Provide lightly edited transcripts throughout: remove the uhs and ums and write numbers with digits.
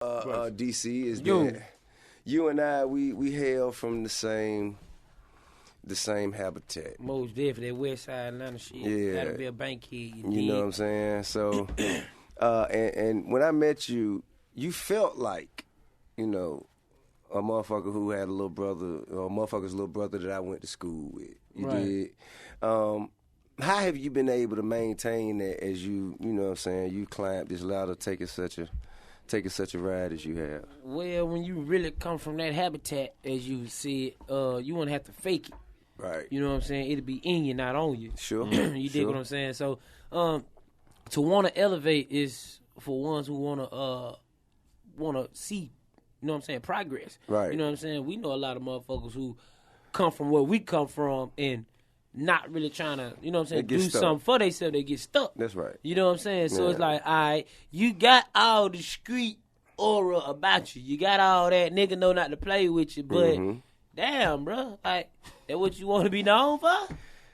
DC, is that you and I, we hail from the same habitat. Most definitely, that West Side Atlanta shit. Yeah. That'll be a bank kid. You know what I'm saying? So, and when I met you, you felt like, you know, a motherfucker who had a little brother, or a motherfucker's little brother that I went to school with. You did. How have you been able to maintain that as you know what I'm saying, you climbed this ladder taking such a ride as you have? Well, when you really come from that habitat, as you said, you won't have to fake it. Right. You know what I'm saying? It'll be in you, not on you. Sure. You dig what I'm saying? So, to want to elevate is for ones who want to see, you know what I'm saying, progress. Right. You know what I'm saying? We know a lot of motherfuckers who come from where we come from and not really trying to, you know what I'm saying, do something for themselves. They get stuck. That's right. You know what I'm saying? So it's like, all right, you got all the street aura about you. You got all that nigga know not to play with you, but damn, bro, like, that what you want to be known for?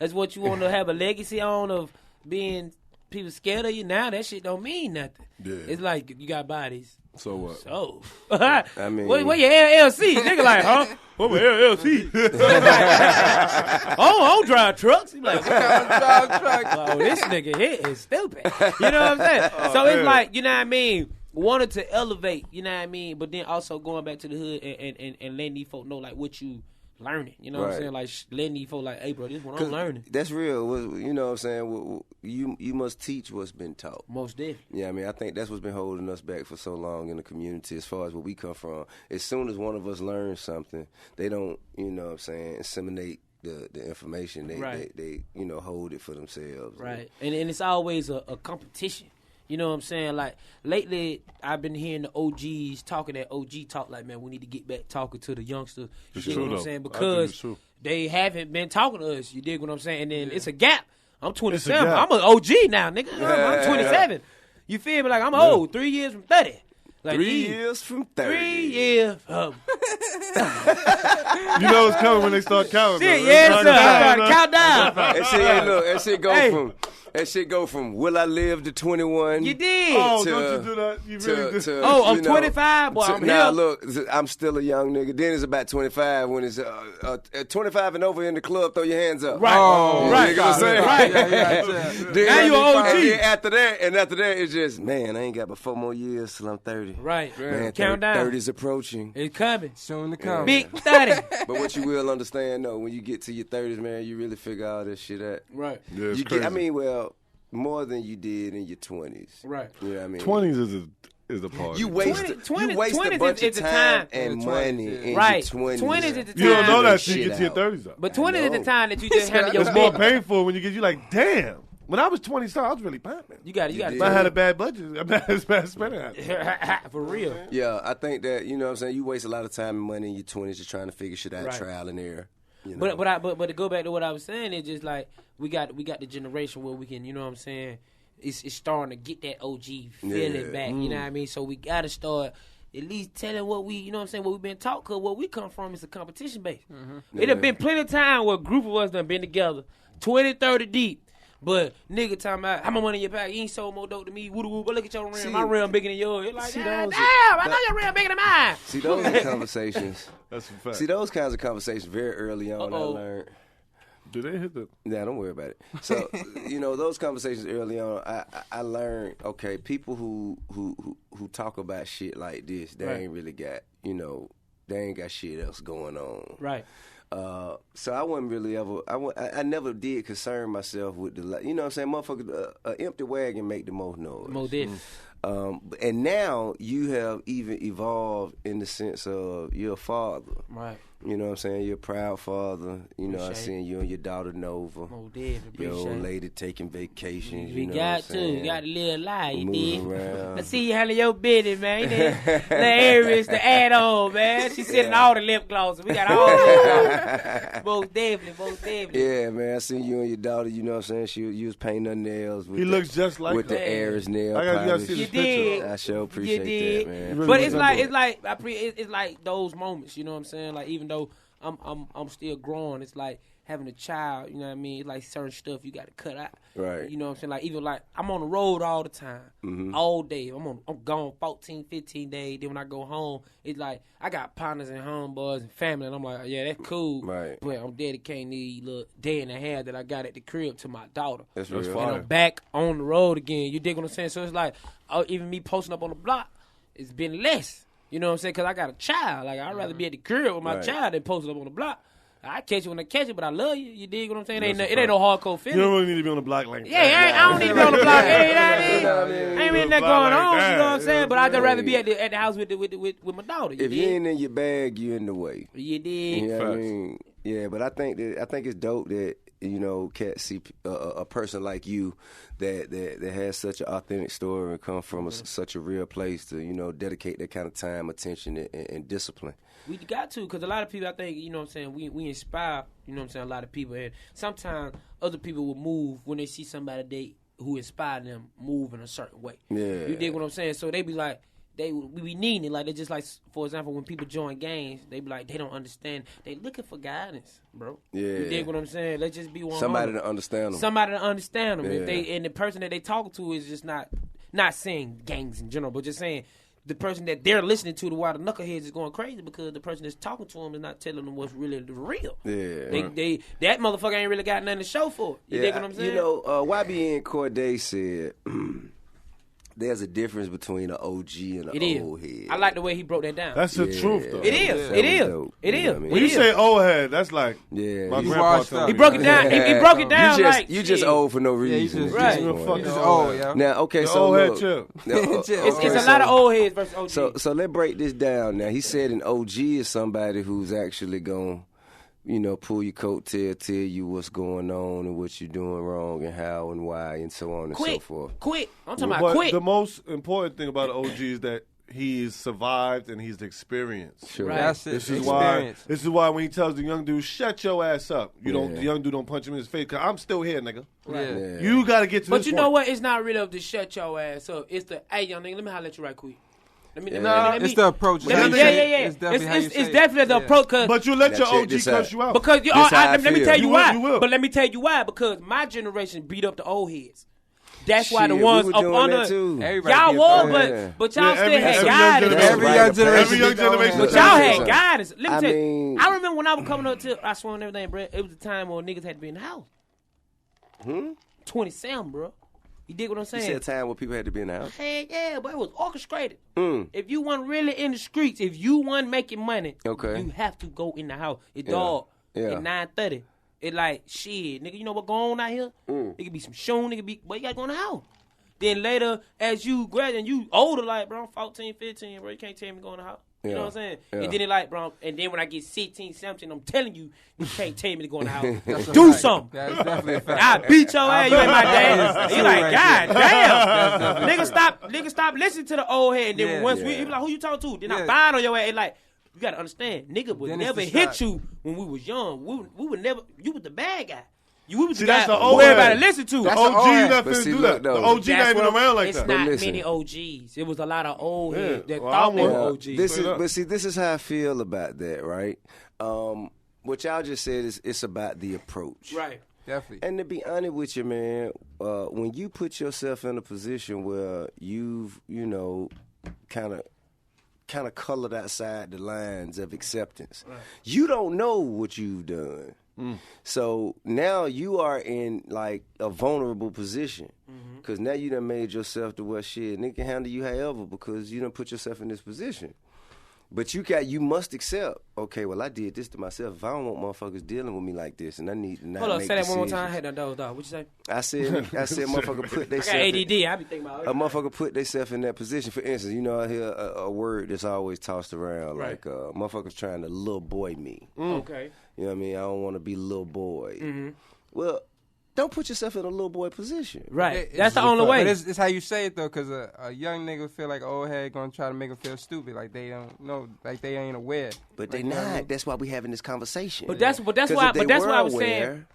That's what you want to have a legacy on, of being people scared of you? Now that shit don't mean nothing. Yeah. It's like you got bodies. So what? So, I mean, where your LLC? Nigga like, huh? What my LLC? I don't drive trucks. He like, what kind of drive trucks? Oh, this nigga here is stupid. You know what I'm saying? So it's like, you know what I mean? Wanted to elevate, you know what I mean? But then also going back to the hood and letting these folk know like what you learning. You know what I'm saying? Like letting these folk like, hey bro, this is what I'm learning. That's real. You know what I'm saying? You must teach what's been taught. Most definitely. Yeah, I mean, I think that's what's been holding us back for so long in the community as far as where we come from. As soon as one of us learns something, they don't, you know what I'm saying, disseminate the information. They you know, hold it for themselves. Right. And it's always a competition. You know what I'm saying? Like, lately, I've been hearing the OGs talking that OG talk, like, man, we need to get back talking to the youngsters. You know what I'm saying? Because they haven't been talking to us. You dig what I'm saying? And then it's a gap. I'm 27. I'm an OG now, nigga. I'm 27. You feel me? Like, I'm old. 3 years from 30. Like 3 years from 30. 3 years from You know it's coming when they start counting. Shit, yeah, sir. I started to count down. That shit go from will I live to 21? You did. Oh, don't you do that? You really did. I'm 25, boy. I'm here. Look, I'm still a young nigga. Then it's about 25 when it's 25 and over in the club, throw your hands up. Right. Right. You know what I'm saying? Right. Now you an OG. And then after that, it's just, man, I ain't got but 4 more years till I'm 30. Right. Man, Count down. 30's approaching. It's coming. Soon to come. Big 30. But what you will understand, though, when you get to your 30s, man, you really figure all this shit out. Right. Yeah, it's crazy. More than you did in your 20s. Right. You know what I mean? 20s is a party. You waste a bunch of time and money in your 20s. 20s is the time. You don't know that till you get to your 30s, though. But 20s is the time that you just handle your It's more painful when you like, damn. When I was 20, I was really popping. You got it. I had a bad budget. A bad spending. For real. Yeah, I think that, you know what I'm saying, you waste a lot of time and money in your 20s just trying to figure shit out, trial and error. You know? But to go back to what I was saying, it's just like we got the generation where we can, you know what I'm saying, it's starting to get that OG feeling back, you know what I mean? So we got to start at least telling what we, you know what I'm saying, what we've been taught, because where we come from is a competition base. It have been plenty of time where a group of us done been together, 20, 30 deep, but nigga talking about, how much money in your pack? You ain't sold more dope than me. Woo-woo, but look at your rim. My rim bigger than yours. You're like, damn, I know your rim bigger than mine. See, those are conversations. That's a fact. See, those kinds of conversations very early on I learned. Do they hit the? Nah, don't worry about it. So, you know, those conversations early on, I learned, okay, people who talk about shit like this, they ain't really got, you know, they ain't got shit else going on. Right. So I wasn't really ever, I never did concern myself with the, you know what I'm saying, motherfucker, an empty wagon make the most noise. Most definitely. And now you have even evolved in the sense of you're a father. Right. You know what I'm saying? You're a proud father. You know, I seen you and your daughter Nova. Oh, definitely. Your old lady taking vacations. We you know got what I'm to. You got to live a life. You moving did. around. Let's see you handle your business, man. The Aries, the add-on, man. She's sitting all the lip glosses. We got all the lip glosses. Most definitely. Yeah, man. I seen you and your daughter. You know what I'm saying? You was painting her nails. With he looks just like with her. the Aries nail I gotta polish. see this You did. picture. I sure appreciate that, man. Really But it's like those moments. You know what I'm saying? Like, even though I'm still growing, it's like having a child, you know what I mean? Like certain stuff you got to cut out. Right. You know what I'm saying? Like even like I'm on the road all the time, all day. I'm gone 14, 15 days. Then when I go home, it's like I got partners and homeboys and family, and I'm like, yeah, that's cool. Right. But I'm dedicating the little day and a half that I got at the crib to my daughter. That's That's real. fine. And I'm back on the road again. You dig what I'm saying? So it's like even me posting up on the block, it's been less. You know what I'm saying? Because I got a child. Like I'd rather be at the crib with my child than posting up on the block. I catch you when I catch it, but I love you. You dig what I'm saying? It ain't no hardcore feeling. You don't really need to be on the block like that. Yeah, I don't need to be on the block. You know what I mean? Ain't really nothing going on. Like you know what I'm that. saying? But I'd rather be at the house with my daughter. If you ain't in your bag, you in the way. You dig? You know what I mean? Yeah, but I think it's dope that cats see a person like you that has such an authentic story and come from such a real place to dedicate that kind of time, attention, and discipline. We got to, because a lot of people, I think, you know what I'm saying, we inspire, you know what I'm saying, a lot of people. And sometimes other people will move when they see somebody who inspired them move in a certain way. Yeah. You dig what I'm saying? So they be like, we be needing it. Like, they just like, for example, when people join gangs, they be like, they don't understand. They looking for guidance, bro. Yeah. You dig what I'm saying? Let's just be 100. Somebody to understand them. Somebody to understand them. Yeah. And the person that they talking to is just not saying gangs in general, but just saying the person that they're listening to, why the knuckleheads is going crazy, because the person that's talking to them is not telling them what's really real. Yeah. That motherfucker ain't really got nothing to show for it. You dig what I'm saying? YBN Corday said there's a difference between an OG and an old head. I like the way he broke that down. That's the truth, though. It is. It is. It is. When you say Oldhead, that's like my grandpa told me. He broke it down. He broke it down. You just old for no reason. Right. Fucking old, yeah. Now, okay, so Oldhead look, It's a lot of old heads versus OG. So let's break this down. Now, he said an OG is somebody who's actually going pull your coattail, tell you what's going on and what you're doing wrong and how and why and so on and so forth. Quick. I'm talking about quick. The most important thing about an OG is that he's survived and he's experienced. Sure. Right. That's it. This is why when he tells the young dude, shut your ass up, the young dude don't punch him in his face, because I'm still here, nigga. Right. Yeah. You got to get to this But you know what? It's not really up to shut your ass up. It's the, hey, young nigga, let me holler at you right quick. It's the approach. Yeah. It's definitely the approach. But you let your OG cuss you out. Because let me tell you why. You will. But let me tell you why. Because my generation beat up the old heads. That's why the Shit, ones we were up doing under that too. y'all was, but y'all still had guidance. Every young generation. But y'all had guidance. Let me tell you. I remember when I was coming up to, I swear on everything, bro. It was the time when niggas had to be in the house. 27, bro. You dig what I'm saying? You said a time where people had to be in the house? Hey, yeah, but it was orchestrated. If you weren't really in the streets, if you weren't making money, you have to go in the house. It's dog at 9:30. It like, shit, nigga, you know what going on out here? It could be some shooting, it could be, but you gotta go in the house. Then later, as you graduate and you older, like, bro, I'm 14, 15, bro, you can't tell me go in the house. You know what I'm saying? Yeah. And then it like, bro, and then when I get 16, 17, I'm telling you, you can't tell me to go in the house. Do something. That's definitely a fact. I beat your ass, you ain't my dad. You like, God damn. Nigga stop listening to the old head. And then once you be like, who you talking to? Then I find on your ass. It like, you gotta understand, nigga would never hit you when we was young. We would never, you was the bad guy. You was the guy who everybody listened to. The OG not finna do that. The OG not even around like that. It's not many OGs. It was a lot of old heads that thought they were OGs. This is how I feel about that, right? What y'all just said is it's about the approach. Right. Definitely. And to be honest with you, man, when you put yourself in a position where you've, kind of colored outside the lines of acceptance, you don't know what you've done. So now you are in like a vulnerable position because now you done made yourself to where shit nigga can handle you however because you done put yourself in this position. But you must accept, okay, well, I did this to myself. If I don't want motherfuckers dealing with me like this, and I need to not Hold on, make say that one more decisions. time. I had that dog. What'd you say? I said, motherfucker put I themselves. got ADD. I be thinking about A motherfucker put themselves in that position. For instance, I hear a word that's always tossed around, like motherfuckers trying to little boy me. Okay. You know what I mean? I don't want to be little boy. Well, don't put yourself in a little boy position. Right. That's the only way. But it's how you say it, though, because a young nigga feel like old head going to try to make him feel stupid, like they don't know, like they ain't aware. But they not. That's why we having this conversation. But that's why I was saying.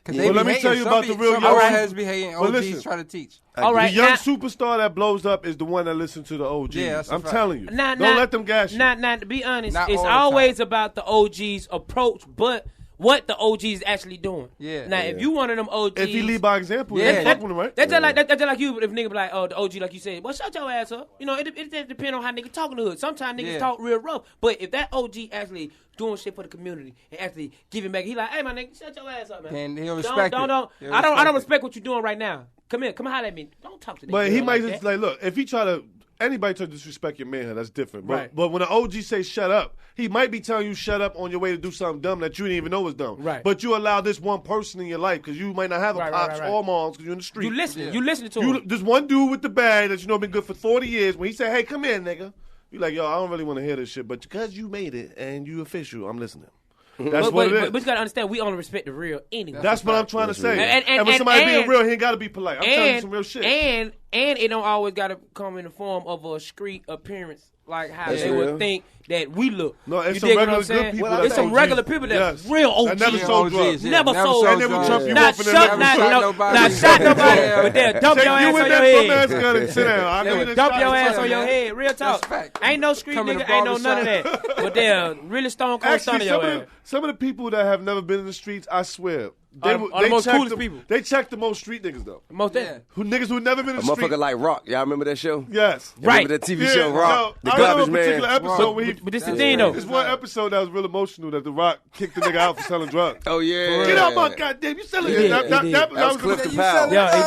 Well, let me tell you about the real young old heads be hating. OGs listen, try to teach. All right, the young superstar that blows up is the one that listens to the OGs. Yeah, I'm telling you. Don't let them gas you. To be honest, Not it's all the always about the OG's approach, but what the OG is actually doing. Yeah. Now, if you one of them OGs, If he lead by example, Yeah. fuck with him, right? that's just like you. If nigga be like, oh, the OG, like you said, well, shut your ass up. You know, it just depends on how niggas talking to hood. Sometimes niggas talk real rough, but if that OG actually doing shit for the community and actually giving back, he like, hey, my nigga, shut your ass up, man. And he'll respect it. I don't respect what you're doing right now. Come holler at me. Don't talk to me. But he might just like, look, if he try to, anybody try to disrespect your manhood, that's different. But when an OG say shut up, he might be telling you shut up on your way to do something dumb that you didn't even know was dumb. Right. But you allow this one person in your life because you might not have a pops or moms because you're in the street. You listening to him. This one dude with the bag that you know been good for 40 years. When he say, hey, come here, nigga. You like, yo, I don't really want to hear this shit, but because you made it and you official, I'm listening. That's what it is. But you gotta understand, we only respect the real anyway. That's what I'm trying to say. And when somebody being real, he ain't got to be polite. I'm telling you some real shit. And it don't always gotta come in the form of a street appearance, like how they would think that we look. No, it's you some dig regular what I'm saying? good people. Well, it's some regular people that's real OGs. That never sold drugs. Never sold drugs. They never jump you not off and shot, never not shot nobody, but they'll dump your ass on your head. Sit down. They'll dump your ass on your head. Real talk. Ain't no street nigga, ain't no none of that. But they'll really stone cold stun your ass. Some of the people that have never been in the streets, I swear, they the most coolest people. They check the most street niggas though. Most niggas who never been in the street. A motherfucker like Rock. Y'all remember that show? Yes. Remember that TV show Rock? The garbage man. Episode where but this is the thing though. There's one episode that was real emotional that The Rock kicked the nigga out for selling drugs. Oh yeah. Get out my goddamn! You selling it? That was Clifton Powell. Yeah,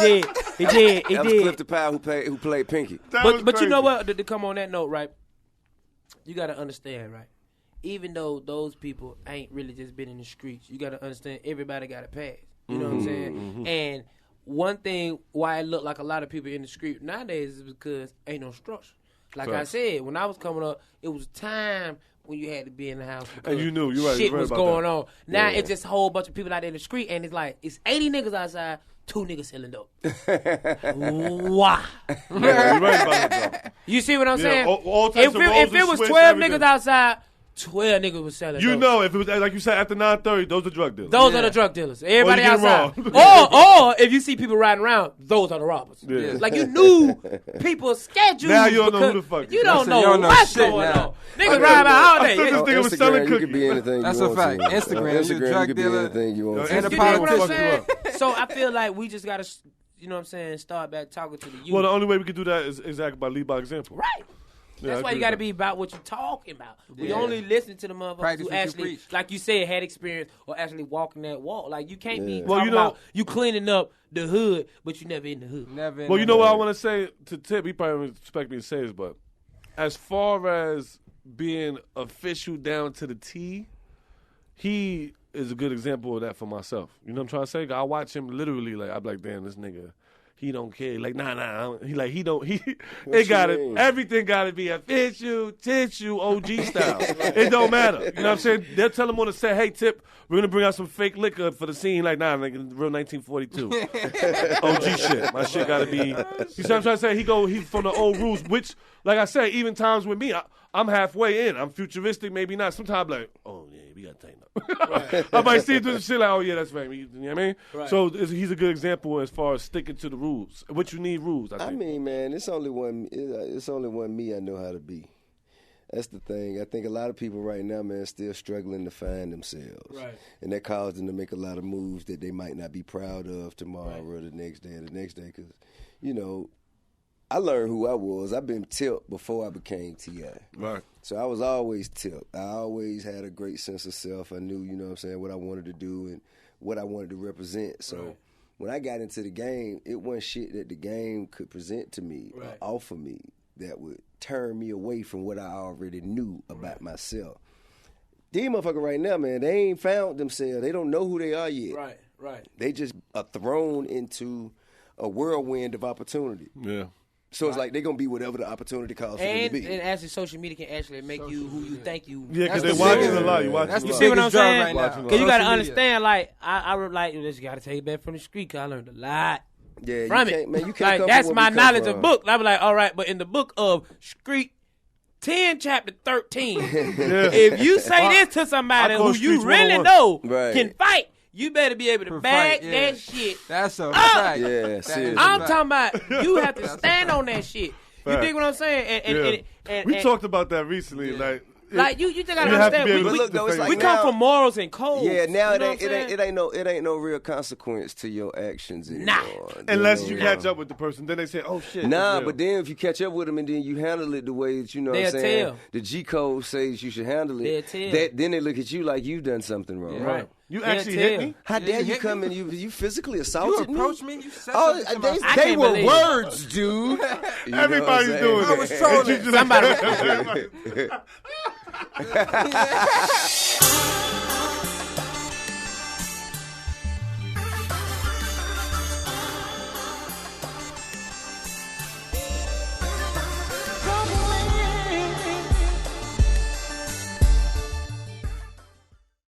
he did. That was Clifton Powell who played Pinky. But you know what? To come on that note, right? You gotta understand, right? Even though those people ain't really just been in the streets, you gotta understand everybody got a pass. You know what I'm saying? And one thing why it look like a lot of people in the street nowadays is because ain't no structure. Like I said, when I was coming up, it was time when you had to be in the house because and you knew, you're right, shit was going on. Now Yeah. it's just a whole bunch of people out there in the street, and it's like it's 80 niggas outside, 2 niggas selling dope. Why? Yeah, you're right about that, though. You see what I'm saying? All types of If it was 12 niggas outside, 12 niggas was selling dope. know, if it was like you said after 9:30, those are drug dealers. Those are the drug dealers. Everybody Or you get outside. wrong. or if you see people riding around, those are the robbers. Yeah. Like you knew people's schedules. Now you don't know who the fuck. You don't You don't know know wthis shit going now. on. Niggas ride around all I thought day. this nigga was selling You cookies. could be anything That's you a want fact. to. Instagram, you a Instagram, drug you could be dealer. anything you want And to. a You dig what I'm politician. saying? So I feel like we just gotta, you know what I'm saying, start back talking to the youth. Well, the only way we could do that is exactly by lead by example. Right. Yeah, That's I why you agree got to with be about what you're talking about. We Yeah. only listen to the motherfuckers Practice who what you actually, preach. like you said, had experience or actually walking that walk. Like you can't be Yeah. Well, talking you know- about you cleaning up the hood, but you never in the hood. Never. Well, you know what I want to say to Tip? He probably don't expect me to say this, but as far as being official down to the T, he is a good example of that for myself. You know what I'm trying to say? I watch him literally, like, I'm like, damn, this nigga, he don't care. Like, nah. It got it. Everything got to be official, tissue, OG style. It don't matter. You know what I'm saying? They'll tell him on the set, hey, Tip, we're going to bring out some fake liquor for the scene. Like, nah, like, real 1942. OG shit. My shit got to be, you see what I'm trying to say? He from the old rules, which, like I say, even times with me, I'm halfway in. I'm futuristic, maybe not. Sometimes like, oh, yeah, we got to tighten up. Right. I might see through the shit like, oh, yeah, that's right. You know what I mean? Right. So he's a good example as far as sticking to the rules. What you need rules, I think. I mean, man, it's only one me I know how to be. That's the thing. I think a lot of people right now, man, still struggling to find themselves. Right. And that caused them to make a lot of moves that they might not be proud of tomorrow or the next day or the next day. Because, you know, I learned who I was. I've been Tip before I became T.I. Right. So I was always Tip. I always had a great sense of self. I knew, you know what I'm saying, what I wanted to do and what I wanted to represent. So when I got into the game, it wasn't shit that the game could present to me or offer me that would turn me away from what I already knew about myself. These motherfuckers right now, man, they ain't found themselves. They don't know who they are yet. Right. They just are thrown into a whirlwind of opportunity. Yeah. So it's like they're going to be whatever the opportunity calls for them to be. And actually, social media can actually make you who you think you. Yeah, because That's they the watching biggest- a lot. You watching That's a the lot. See what I'm biggest drug saying? right now. Because you got to Social media. understand, like, I like, you just got to take it back from the street, because I learned a lot Yeah, from you it. can't, man, you can't Like, come that's from my where we come knowledge from. of book. I be like, all right, but in the book of Street 10, chapter 13, if you say this to somebody I call who you Streets really 101. know Right. can fight, you better be able to bag Fight, yeah. that shit. That's a fact. Yeah, That is seriously. a I'm fact. talking about you have to stand on that shit. You Fact. dig what I'm saying? And We and talked about that recently. Yeah. Like, Like you just gotta You have to understand. be able But to look, though, it's like We now, come from morals and codes. Yeah, now you know it ain't no real consequence to your actions anymore. Unless you catch up with the person, then they say, "Oh shit." Nah, it's real. but then if you catch up with them and then you handle it the way that you know what I'm They'll saying, tell. the G code says you should handle They'll it. tell. Then they look at you like you've done something wrong. Yeah. Right. You They'll actually hit tell. me. How dare you you hit come me? and you physically You assaulted me? approached me. You said Oh, something to my face. I they can't were believe it. words, dude. You know Everybody's what I'm doing saying? it. I was trolling. Somebody.